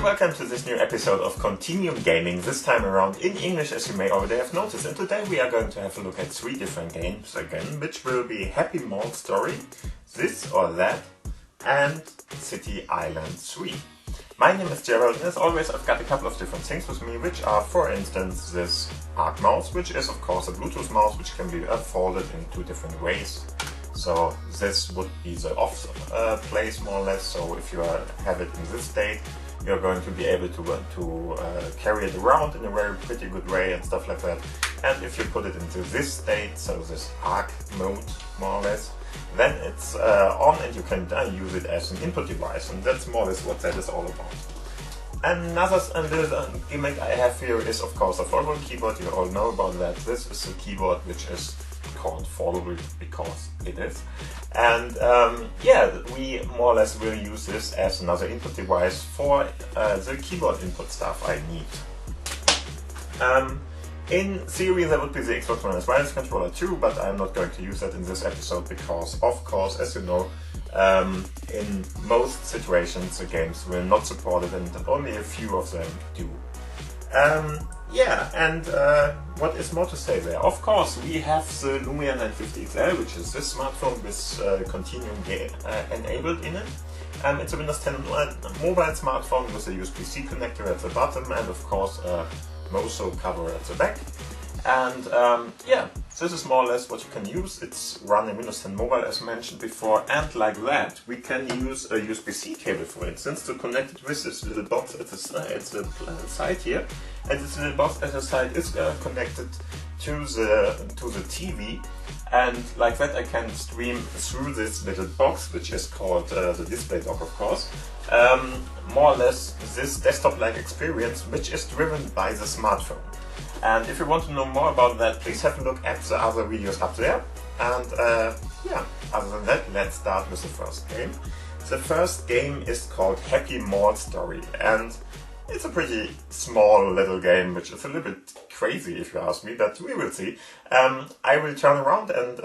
welcome to this new episode of Continuum Gaming, this time around in English, as you may already have noticed. And today we are going to have a look at 3 different games again, which will be Happy Mall Story, This or That, and City Island 3. My name is Gerald, and as always I've got a couple of different things with me, which are, for instance, this Arc mouse, which is of course a Bluetooth mouse, which can be folded in 2 different ways. So this would be the off place more or less, so if you have it in this state, you're going to be able to carry it around in a very pretty good way and stuff like that. And if you put it into this state, so this arc mode more or less, then it's on and you can use it as an input device, and that's more or less what that is all about. Another gimmick I have here is of course a foldable keyboard. You all know about that. This is a keyboard which is called Foldable because it is, and yeah, we more or less will use this as another input device for the keyboard input stuff I need. In theory there would be the Xbox One wireless controller too, but I'm not going to use that in this episode because, of course, as you know, in most situations the games will not support it and only a few of them do. Yeah, and what is more to say there? Of course, we have the Lumia 950 XL, which is this smartphone with Continuum enabled in it. It's a Windows 10 mobile smartphone with a USB-C connector at the bottom and of course a Mozo cover at the back. And yeah, this is more or less what you can use. It's run in Windows 10 Mobile as mentioned before, and like that we can use a USB-C cable, for instance, to connect it with this little box at the side here. And this little box at the side is connected to the TV, and like that I can stream through this little box, which is called the display dock, of course. More or less this desktop-like experience, which is driven by the smartphone. And if you want to know more about that, please have a look at the other videos up there. And yeah, other than that, let's start with the first game. The first game is called Happy Mall Story, and it's a pretty small little game, which is a little bit crazy if you ask me, but we will see. I will turn around and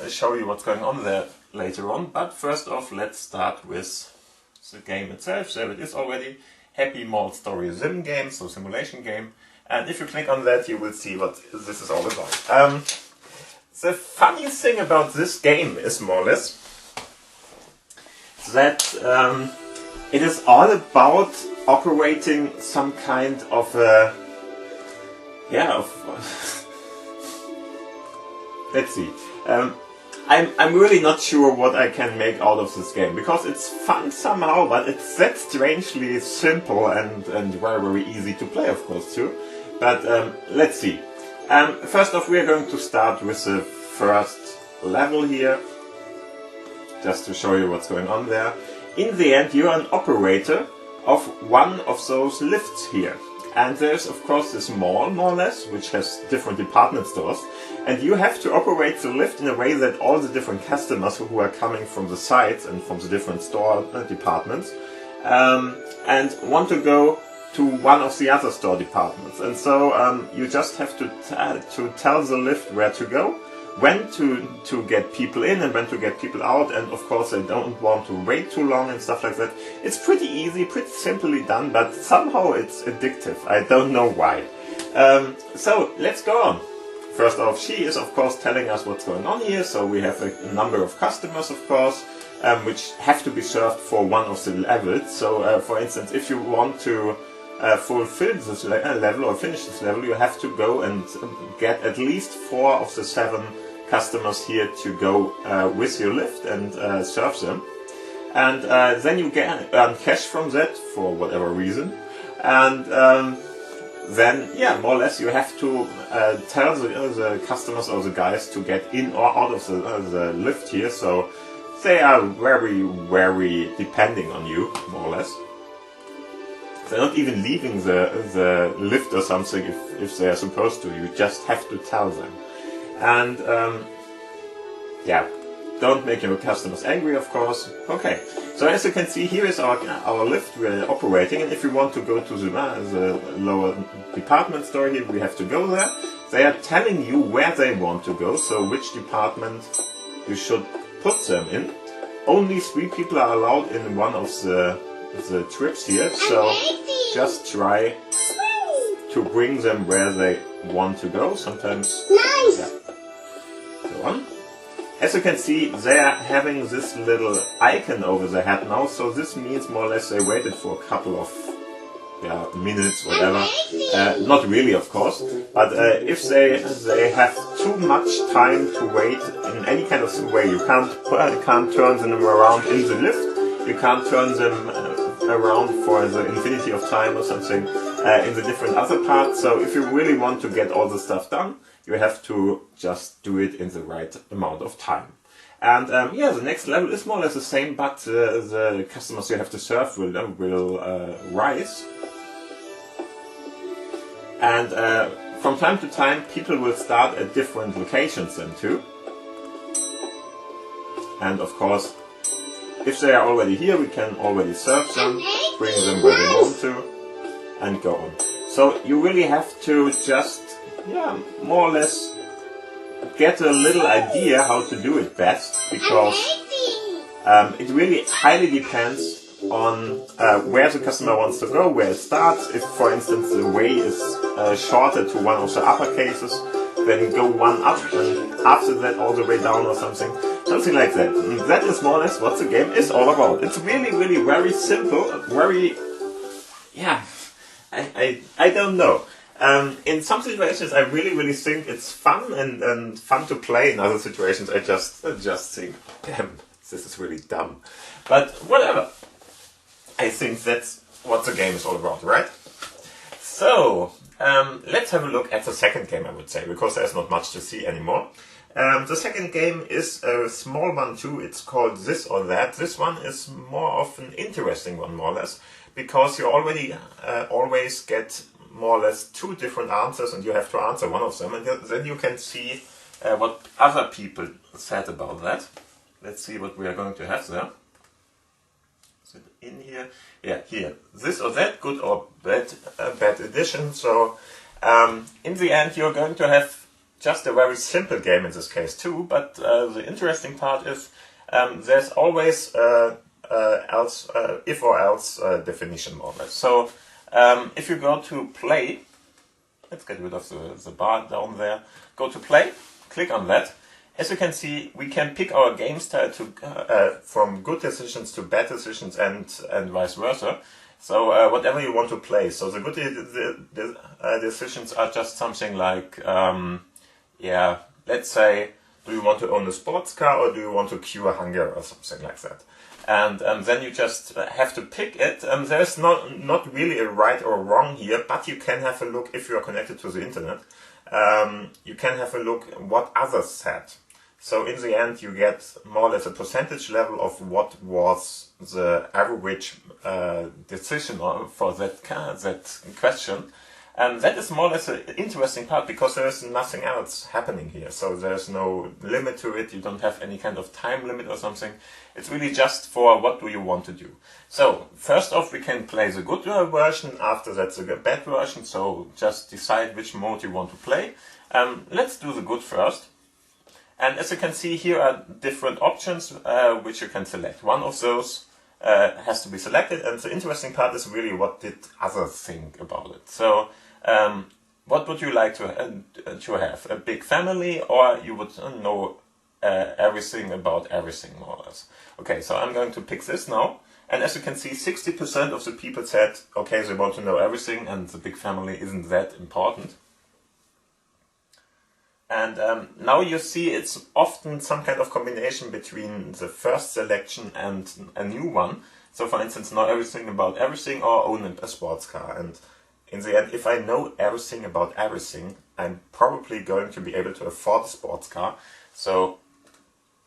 show you what's going on there later on, but first off, let's start with the game itself. There it is already, Happy Mall Story sim game, so simulation game. And if you click on that, you will see what this is all about. The funny thing about this game is more or less that it is all about operating some kind of let's see. I'm really not sure what I can make out of this game, because it's fun somehow, but it's that strangely simple and very, very easy to play, of course, too. But let's see. First off, we are going to start with the first level here, just to show you what's going on there. In the end, you are an operator of one of those lifts here. And there's of course this mall, more or less, which has different department stores. And you have to operate the lift in a way that all the different customers who are coming from the sites and from the different store departments and want to go to one of the other store departments. And so you just have to tell the lift where to go, when to get people in and when to get people out, and of course they don't want to wait too long and stuff like that. It's pretty easy, pretty simply done, but somehow it's addictive. I don't know why. So let's go on. First off, she is of course telling us what's going on here. So we have a number of customers, of course, which have to be served for one of the levels. So for instance, if you want to fulfill this level or finish this level, you have to go and get at least 4 of the 7 customers here to go with your lift and serve them. And then you earn cash from that for whatever reason. And then, yeah, more or less you have to tell the customers or the guys to get in or out of the lift here. So they are very, very depending on you, more or less. They're not even leaving the lift or something if they are supposed to. You just have to tell them. And yeah, don't make your customers angry, of course. Okay, so as you can see, here is our lift we're operating, and if you want to go to the lower department store here, we have to go there. They are telling you where they want to go, so which department you should put them in. Only 3 people are allowed in one of the trips here, so just try to bring them where they want to go. Sometimes, yeah. Go on. As you can see, they are having this little icon over their head now, so this means more or less they waited for a couple of minutes, whatever. Not really, of course, but if they have too much time to wait in any kind of way, you can't turn them around in the lift, you can't turn them around for the infinity of time or something in the different other parts. So if you really want to get all the stuff done, you have to just do it in the right amount of time. And yeah, the next level is more or less the same, but the customers you have to serve will rise. And from time to time, people will start at different locations then too. And of course, if they are already here, we can already serve them, bring them where they want to, and go on. So you really have to just, yeah, more or less get a little idea how to do it best, because it really highly depends on where the customer wants to go, where it starts. If, for instance, the way is shorter to one of the upper cases, then go one up and after that all the way down or something like that. And that is more or less what the game is all about. It's really, really very simple, very, yeah, I don't know. In some situations I really think it's fun and fun to play. In other situations I just think, damn, this is really dumb. But whatever. I think that's what the game is all about, right? So, let's have a look at the second game, I would say, because there's not much to see anymore. The second game is a small one too. It's called This or That. This one is more of an interesting one, more or less, because you already always get more or less two different answers and you have to answer one of them, and then you can see what other people said about that. Let's see what we are going to have there. Is it in here? Yeah, here. This or that, good or bad edition. So in the end you're going to have just a very simple game in this case too, but the interesting part is there's always if or else definition more or less. So if you go to play, let's get rid of the bar down there, go to play, click on that. As you can see, we can pick our game style to from good decisions to bad decisions and vice versa. So whatever you want to play. So the good decisions are just something like, yeah, let's say, do you want to own a sports car or do you want to cure hunger or something like that. And then you just have to pick it. There's not really a right or wrong here, but you can have a look if you are connected to the internet. You can have a look what others said. So in the end you get more or less a percentage level of what was the average decision for that question. And that is more or less an interesting part, because there is nothing else happening here. So there's no limit to it, you don't have any kind of time limit or something. It's really just for what do you want to do. So first off we can play the good version, after that the bad version, so just decide which mode you want to play. Let's do the good first. And as you can see, here are different options which you can select. One of those has to be selected, and the interesting part is really what did others think about it. So what would you like to have? A big family, or you would know everything about everything more or less? Okay, so I'm going to pick this now. And as you can see, 60% of the people said, okay, they want to know everything and the big family isn't that important. And now you see it's often some kind of combination between the first selection and a new one. So for instance, know everything about everything or own a sports car. And in the end, if I know everything about everything, I'm probably going to be able to afford a sports car. So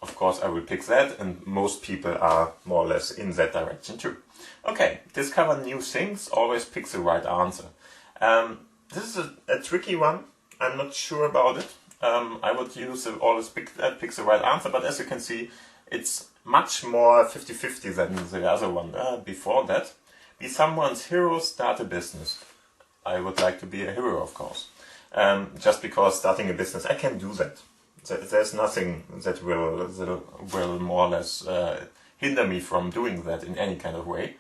of course I will pick that, and most people are more or less in that direction too. Okay, discover new things, always pick the right answer. This is a tricky one, I'm not sure about it. I would use always pick the right answer, but as you can see, it's much more 50-50 than the other one before that. Be someone's hero, start a business. I would like to be a hero, of course. Just because starting a business, I can do that. There's nothing that will more or less hinder me from doing that in any kind of way.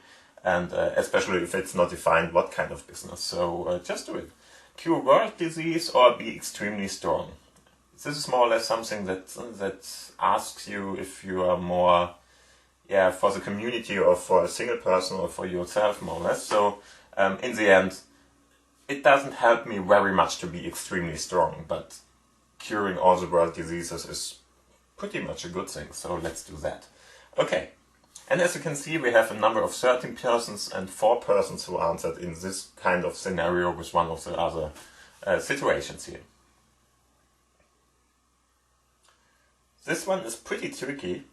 and especially if it's not defined what kind of business. So just do it. Cure world disease or be extremely strong. This is more or less something that asks you if you are more, for the community or for a single person or for yourself, more or less. So in the end, it doesn't help me very much to be extremely strong, but curing all the world diseases is pretty much a good thing, so let's do that. Okay, and as you can see, we have a number of 13 persons and 4 persons who answered in this kind of scenario with one of the other situations here. This one is pretty tricky.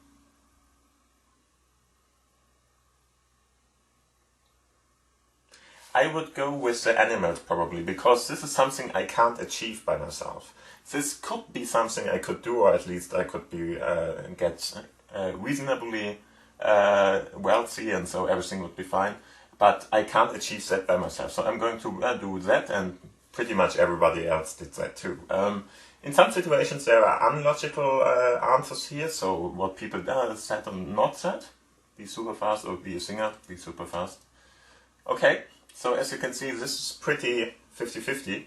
I would go with the animals probably, because this is something I can't achieve by myself. This could be something I could do, or at least I could be get reasonably wealthy, and so everything would be fine. But I can't achieve that by myself, so I'm going to do that, and pretty much everybody else did that too. In some situations there are unlogical answers here, so what people said or not said. Be super fast or be a singer, be super fast. Okay. So as you can see, this is pretty 50-50.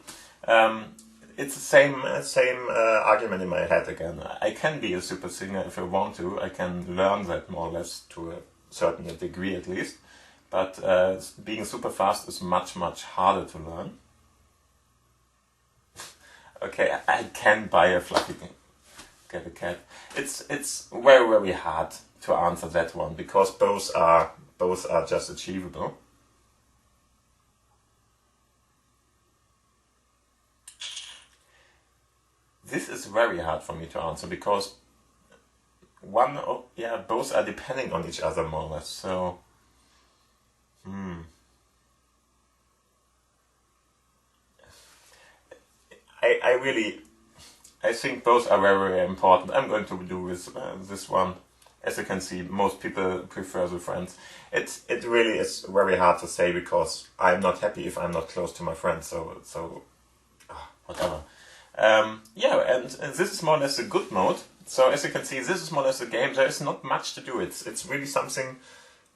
It's the same argument in my head again. I can be a super singer if I want to. I can learn that more or less to a certain degree at least. But being super fast is much harder to learn. Okay, I can buy a fluffy get a cat. It's very hard to answer that one, because both are just achievable. This is very hard for me to answer, because both are depending on each other more or less. So, I think both are very important. I'm going to do this one. As you can see, most people prefer the friends. It really is very hard to say, because I'm not happy if I'm not close to my friends. So whatever. And this is more or less a good mode. So as you can see, this is more or less a game. There is not much to do. It's really something,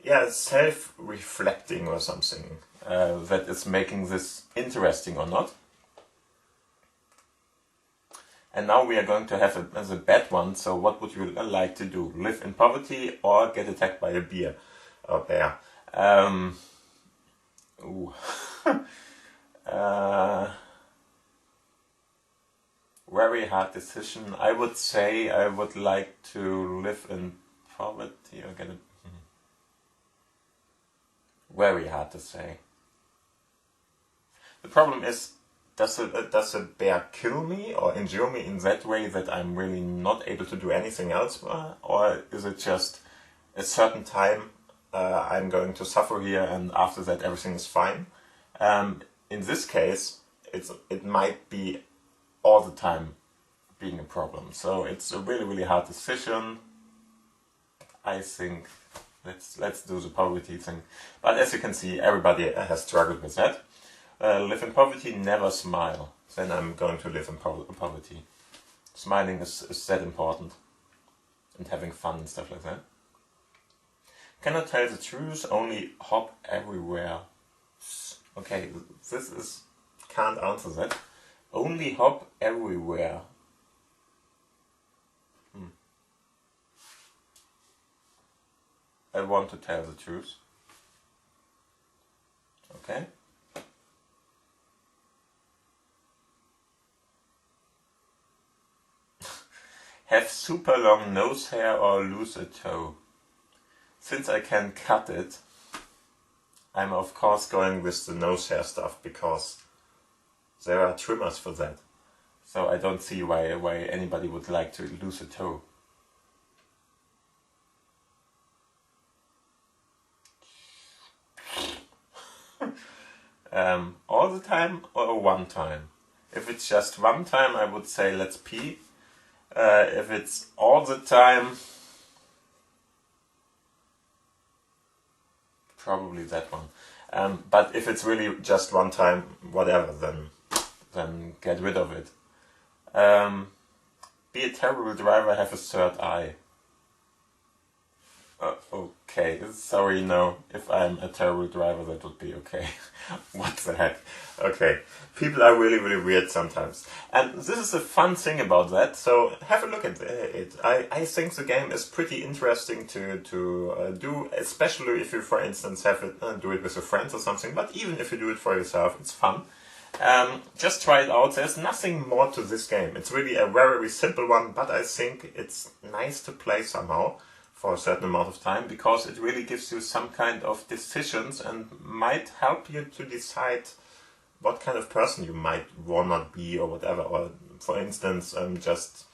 self-reflecting or something that is making this interesting or not. And now we are going to have a bad one. So what would you like to do? Live in poverty or get attacked by a bear or bear? Very hard decision. I would say I would like to live in poverty or get a... Very hard to say. The problem is, does a bear kill me or injure me in that way that I'm really not able to do anything else? Or is it just a certain time I'm going to suffer here, and after that everything is fine? In this case, it might be all the time being a problem. So it's a really hard decision. I think let's do the poverty thing. But as you can see, everybody has struggled with that. Live in poverty, never smile. Then I'm going to live in poverty. Smiling is that important, and having fun and stuff like that. Cannot tell the truth, only hop everywhere. Okay, this is... can't answer that. Only hop everywhere. I want to tell the truth. Okay. Have super long nose hair or lose a toe. Since I can cut it, I'm of course going with the nose hair stuff, because there are trimmers for that. So I don't see why anybody would like to lose a toe. All the time or one time? If it's just one time, I would say let's pee. If it's all the time, probably that one. But if it's really just one time, whatever, then get rid of it. Be a terrible driver, have a third eye. Okay, sorry, no. If I'm a terrible driver, that would be okay. What the heck? Okay, people are really, really weird sometimes. And this is the fun thing about that, so have a look at it. I think the game is pretty interesting to do, especially if you, for instance, have it, do it with your friends or something, but even if you do it for yourself, it's fun. Just try it out. There's nothing more to this game. It's really a very, very simple one, but I think it's nice to play somehow for a certain amount of time, because it really gives you some kind of decisions and might help you to decide what kind of person you might wanna be or whatever, or for instance just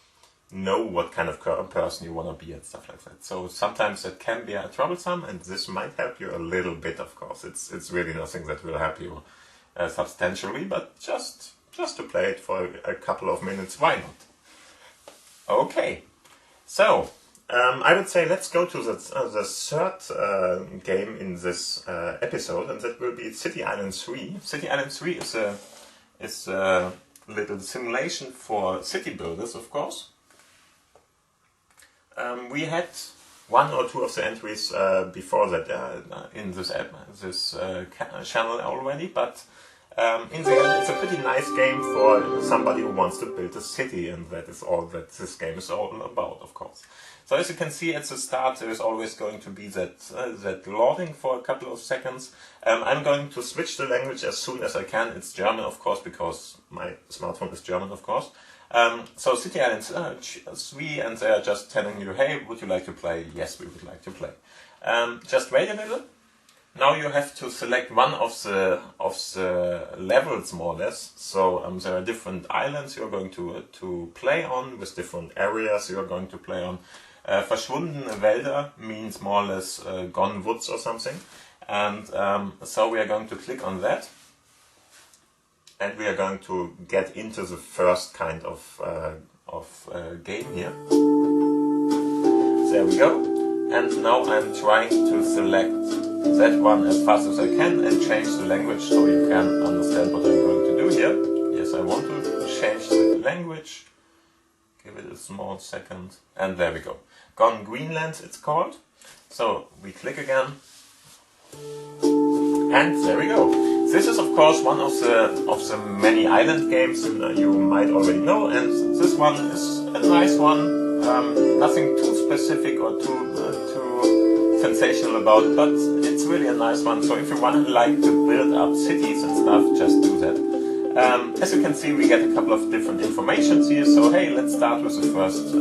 know what kind of person you wanna be and stuff like that. So sometimes that can be troublesome, and this might help you a little bit, of course. It's really nothing that will help you substantially, but just to play it for a couple of minutes, why not? Okay, so I would say let's go to the third game in this episode, and that will be City Island 3. City Island 3 is a little simulation for city builders, of course. We had one or two of the entries before that in this channel already, but in the end it's a pretty nice game for somebody who wants to build a city, and that is all that this game is all about, of course. So as you can see at the start, there is always going to be that loading for a couple of seconds. I'm going to switch the language as soon as I can. It's German, of course, because my smartphone is German, of course. So City Island 3, and they are just telling you, hey, would you like to play? Yes, we would like to play. Just wait a little. Now you have to select one of the levels, more or less. So there are different islands you're going to play on, with different areas you're going to play on. Verschwundene Wälder means more or less gone woods or something. And so we are going to click on that. And we are going to get into the first kind of game here. There we go. And now I'm trying to select that one as fast as I can and change the language so you can understand what I'm going to do here. Yes, I want to change the language. Give it a small second. And there we go. Gone Greenland, it's called. So we click again. And there we go. This is of course one of the many island games you might already know, and this one is a nice one. Nothing too specific or too sensational about it, but it's really a nice one. So if you want to like to build up cities and stuff, just do that. As you can see, we get a couple of different informations here. So hey, let's start with the first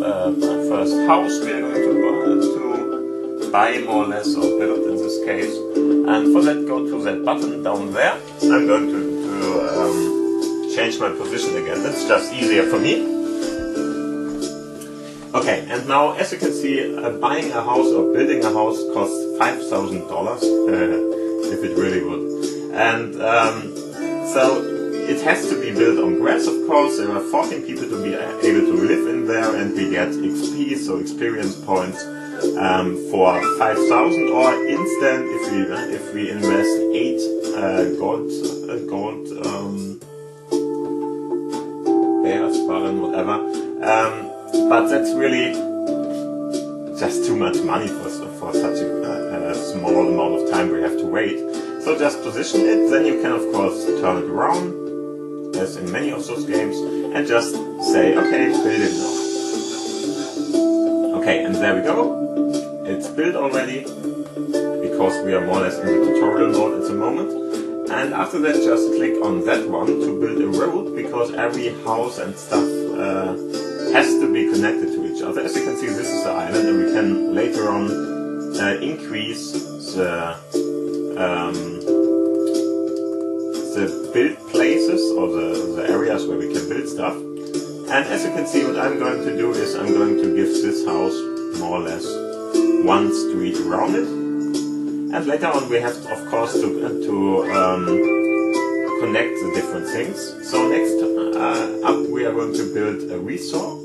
house we are going to buy, more or less, or build in this case. And for that, go to that button down there. I'm going to change my position again. That's just easier for me. Okay, and now as you can see, buying a house or building a house costs $5,000 if it really would. And so it has to be built on grass, of course. There are 14 people to be able to live in there, and we get XP, so experience points, for 5,000, or instant if we invest 8 gold whatever. But that's really just too much money for such a small amount of time we have to wait. So just position it, then you can of course turn it around, as in many of those games, and just say, okay, build it now. Okay, and there we go. It's built already, because we are more or less in the tutorial mode at the moment. And after that, just click on that one to build a road, because every house and stuff has to be connected to each other. As you can see, this is the island, and we can later on increase the build places, or the areas where we can build stuff. And as you can see, what I'm going to do is I'm going to give this house more or less one street around it. And later on we have of course to connect the different things. So next up we are going to build a resort,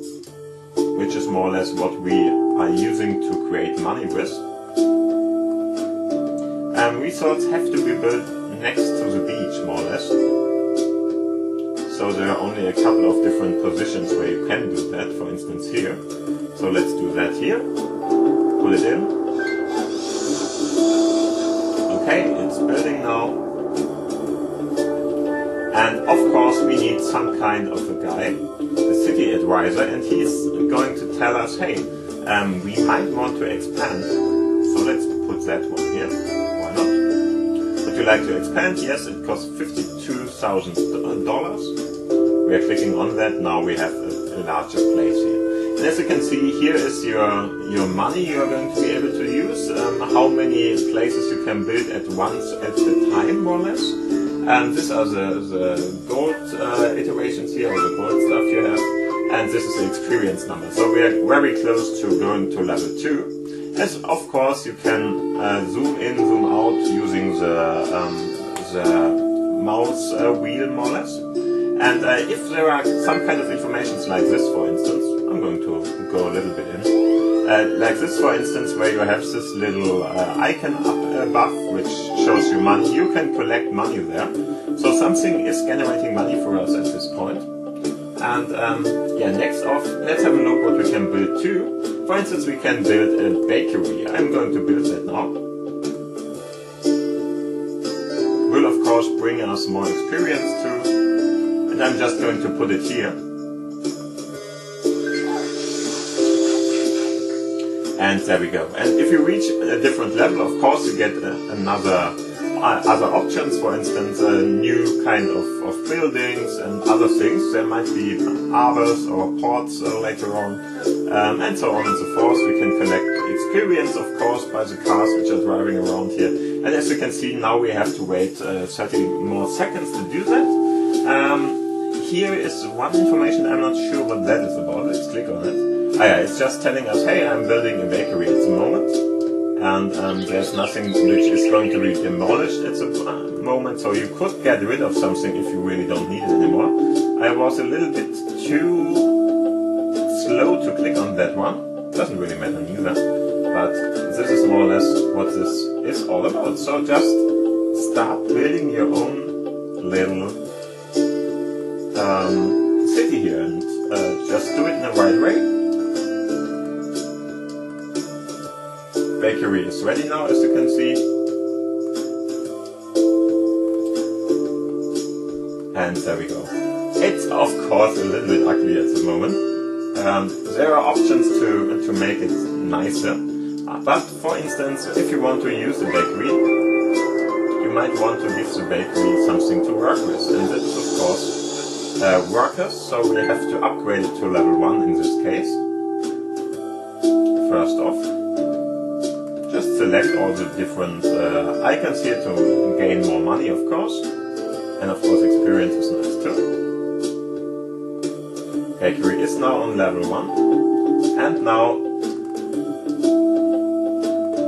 which is more or less what we are using to create money with. Resorts have to be built next to the beach, more or less. So there are only a couple of different positions where you can do that, for instance here. So let's do that here. Put it in. building now. And of course we need some kind of a guy, a city advisor, and he's going to tell us, hey, we might want to expand. So let's put that one here. Why not? Would you like to expand? Yes, it costs $52,000. We are clicking on that. Now we have a larger place here. And as you can see, here is your money you are going to be able to use. How many places you can build at once at a time, more or less. And these are the gold iterations here, or the gold stuff you have. And this is the experience number. So we are very close to going to level 2. As of course you can zoom in, zoom out using the mouse wheel, more or less. And if there are some kind of informations like this, for instance, I'm going to go a little bit in. Like this, for instance, where you have this little icon up above, which shows you money. You can collect money there. So something is generating money for us at this point. And yeah, next off, let's have a look what we can build too. For instance, we can build a bakery. I'm going to build that now. Will of course bring us more experience too. And I'm just going to put it here. And there we go. And if you reach a different level, of course you get other options, for instance, a new kind of buildings and other things. There might be arbors or ports later on, and so on and so forth. We can collect experience, of course, by the cars which are driving around here. And as you can see, now we have to wait 30 more seconds to do that. Here is one information, I'm not sure what that is about. Let's click on it. Ah, yeah, it's just telling us, hey, I'm building a bakery at the moment. And there's nothing which is going to be demolished at the moment, so you could get rid of something if you really don't need it anymore. I was a little bit too slow to click on that one. Doesn't really matter neither, but this is more or less what this is all about. So just start building your own little city here, and just do it in the right way. Bakery is ready now, as you can see. And there we go. It's of course a little bit ugly at the moment. There are options to make it nicer. But for instance, if you want to use the bakery, you might want to give the bakery something to work with. And that is of course workers, so we have to upgrade it to level 1 in this case. First off. Just select all the different icons here to gain more money, of course. And of course experience is nice too. Bakery is now on level 1. And now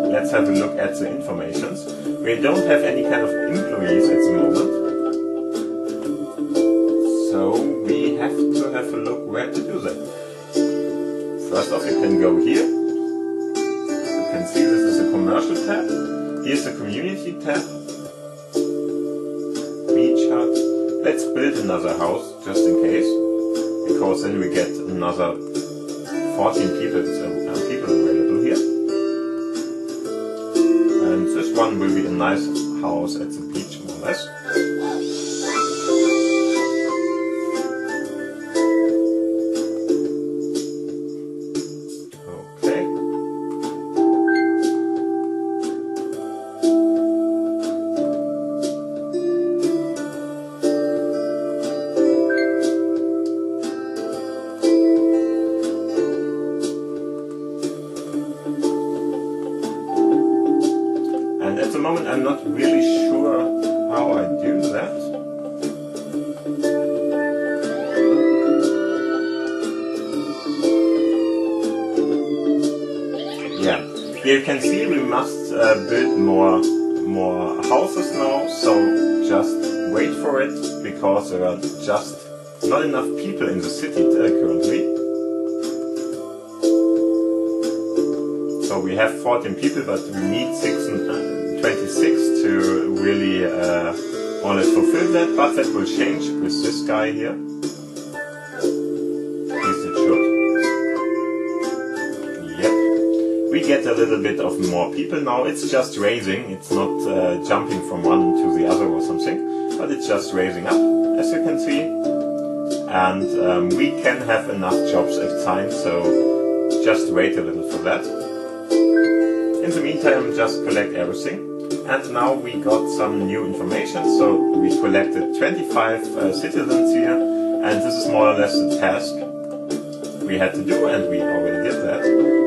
let's have a look at the informations. We don't have any kind of employees at the moment. So we have to have a look where to do that. First off, you can go here. You can see this is a commercial tab. Here's the community tab. Beach hut. Let's build another house just in case, because then we get another 14 people available here. And this one will be a nice house at the beach, more or less. At the moment I'm not really sure how I do that. Yeah, here you can see we must build more houses now, so just wait for it, because there are just not enough people in the city currently. So we have 14 people, but we need 26 to really more or less fulfill that, but that will change with this guy here. At least it should. Yep. We get get a little bit of more people now. It's just raising, it's not jumping from one to the other or something, but it's just raising up, as you can see. And we can have enough jobs at a time, so just wait a little for that. In the meantime, just collect everything. And now we got some new information, so we collected 25 citizens here, and this is more or less the task we had to do, and we already did that.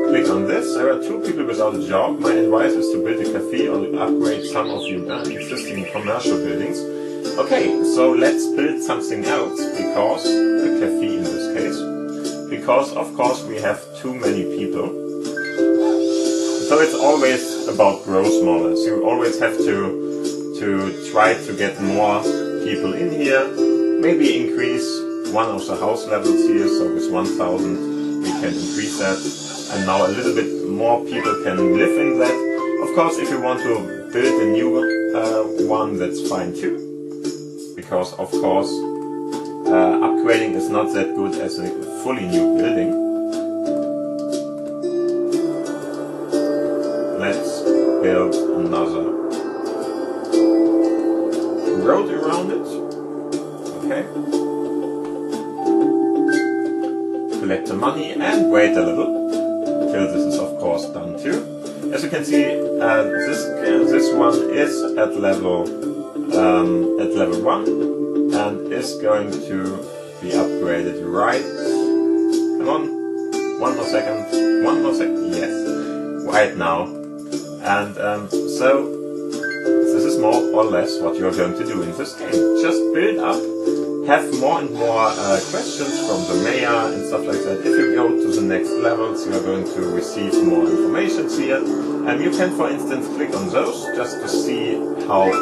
Click on this. There are 2 people without a job. My advice is to build a cafe or upgrade some of your existing commercial buildings. Okay, so let's build something else, because a cafe in this case, because of course we have too many people. So it's always about growth more or less. You always have to try to get more people in here. Maybe increase one of the house levels here, so with 1,000 we can increase that. And now a little bit more people can live in that. Of course, if you want to build a new one, that's fine too. Because of course, upgrading is not that good as a fully new building. Let's build another road around it. Okay. Collect the money and wait a little till this is of course done too. As you can see, this one is at level 1 and is going to be upgraded right. Come on, one more second, yes, right now. And so this is more or less what you're going to do in this game. Just build up, have more and more questions from the mayor and stuff like that. If you go to the next levels, you're going to receive more information here. And you can, for instance, click on those just to see how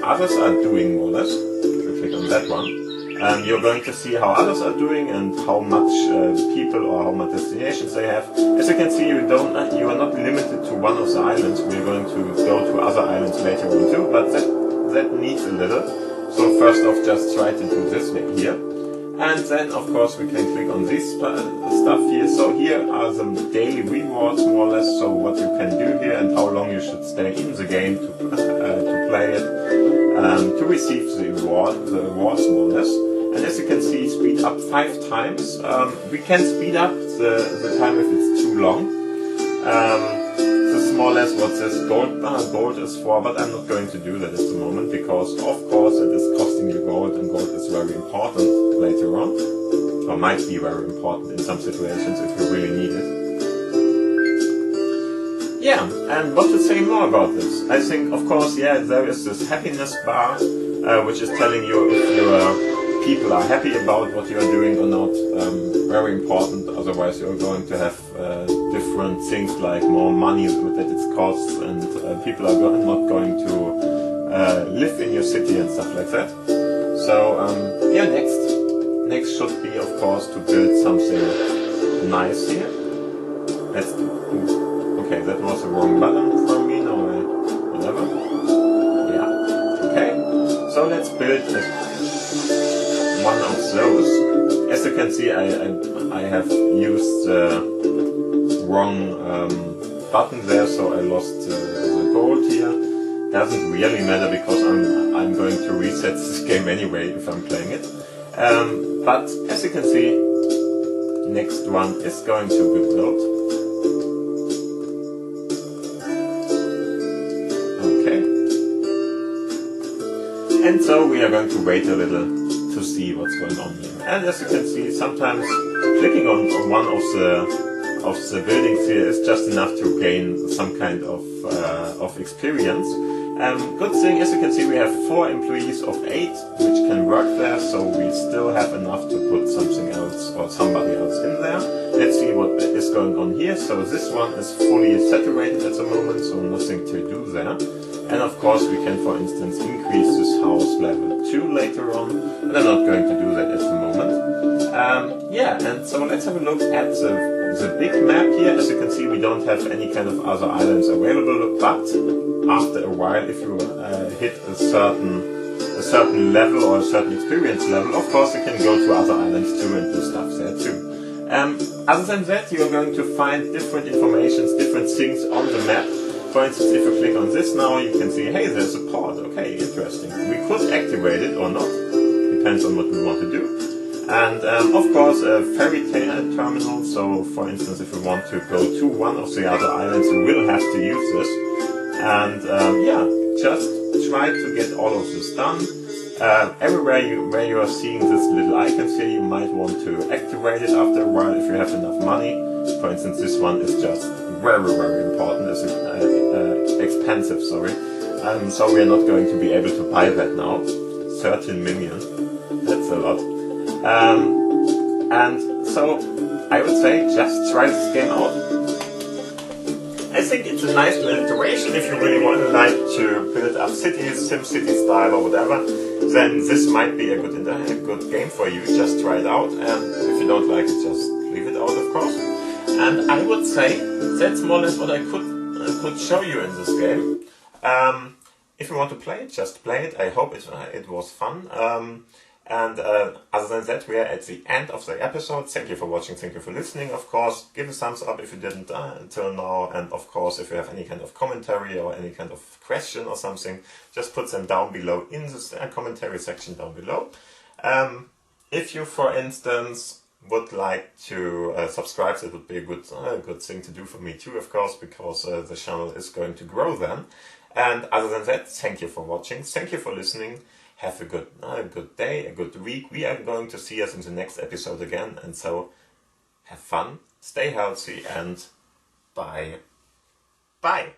others are doing more or less. If you click on that one, you're going to see how others are doing and how much people or how much destinations they have. As you can see, you are not limited to one of the islands. We're going to go to other islands later on too, but that needs a little. So first off, just try to do this here. And then of course we can click on this stuff here. So here are the daily rewards more or less, so what you can do here and how long you should stay in the game to play it, to receive the rewards more or less. And as you can see, speed up 5 times. We can speed up the time if it's too long. This is more or less what this gold is for, but I'm not going to do that at the moment because of course it is costing you gold, and gold is very important later on, or might be very important in some situations if you really need it. Yeah, and what to say more about this? I think of course, yeah, there is this happiness bar, which is telling you if your people are happy about what you are doing or not. Very important, otherwise you're going to have different things like more money that it costs, and people are not going to live in your city and stuff like that. So yeah, next should be of course to build something nice here. Let's do. Okay, that was the wrong button from me. No, whatever. Yeah. Okay. So let's build one of those. As you can see, I have used the wrong button there, so I lost the gold here. Doesn't really matter because I'm going to reset this game anyway if I'm playing it. But as you can see, the next one is going to be built. Okay. And so we are going to wait a little to see what's going on here. And as you can see, sometimes clicking on one of the buildings here is just enough to gain some kind of experience. Good thing, as you can see, we have 4 employees of 8 which can work there, so we still have enough to put something else or somebody else in there. Let's see what is going on here. So this one is fully saturated at the moment, so nothing to do there. And of course we can, for instance, increase this house level 2 later on, but I'm not going to do that at the moment. Yeah, and so let's have a look at the big map here. As you can see, we don't have any kind of other islands available, but after a while, if you hit a certain level or a certain experience level, of course you can go to other islands too and do stuff there too. Other than that, you are going to find different informations, different things on the map. For instance, if you click on this now, you can see, hey, there's a port. Okay, interesting. We could activate it or not. Depends on what we want to do. And of course, a ferry terminal. So, for instance, if we want to go to one of the other islands, we will have to use this. And yeah, just try to get all of this done. Everywhere where you are seeing this little icons here, you might want to activate it after a while if you have enough money. For instance, this one is just very, very important. It's expensive, sorry. So we are not going to be able to buy that now. 13 million. That's a lot. And so I would say just try this game out. I think it's a nice little iteration. If you really want to like to build up cities, SimCity style or whatever, then this might be a good game for you. Just try it out, and if you don't like it, just leave it out, of course. And I would say that's more or less what I could show you in this game. If you want to play it, just play it. I hope it was fun. And other than that, we are at the end of the episode. Thank you for watching, thank you for listening, of course. Give a thumbs up if you didn't until now, and of course, if you have any kind of commentary or any kind of question or something, just put them down below in the commentary section down below. If you, for instance, would like to subscribe, that would be a good thing to do for me too, of course, because the channel is going to grow then. And other than that, thank you for watching, thank you for listening. Have a good day, a good week. We are going to see us in the next episode again. And so, have fun, stay healthy, and bye. Bye.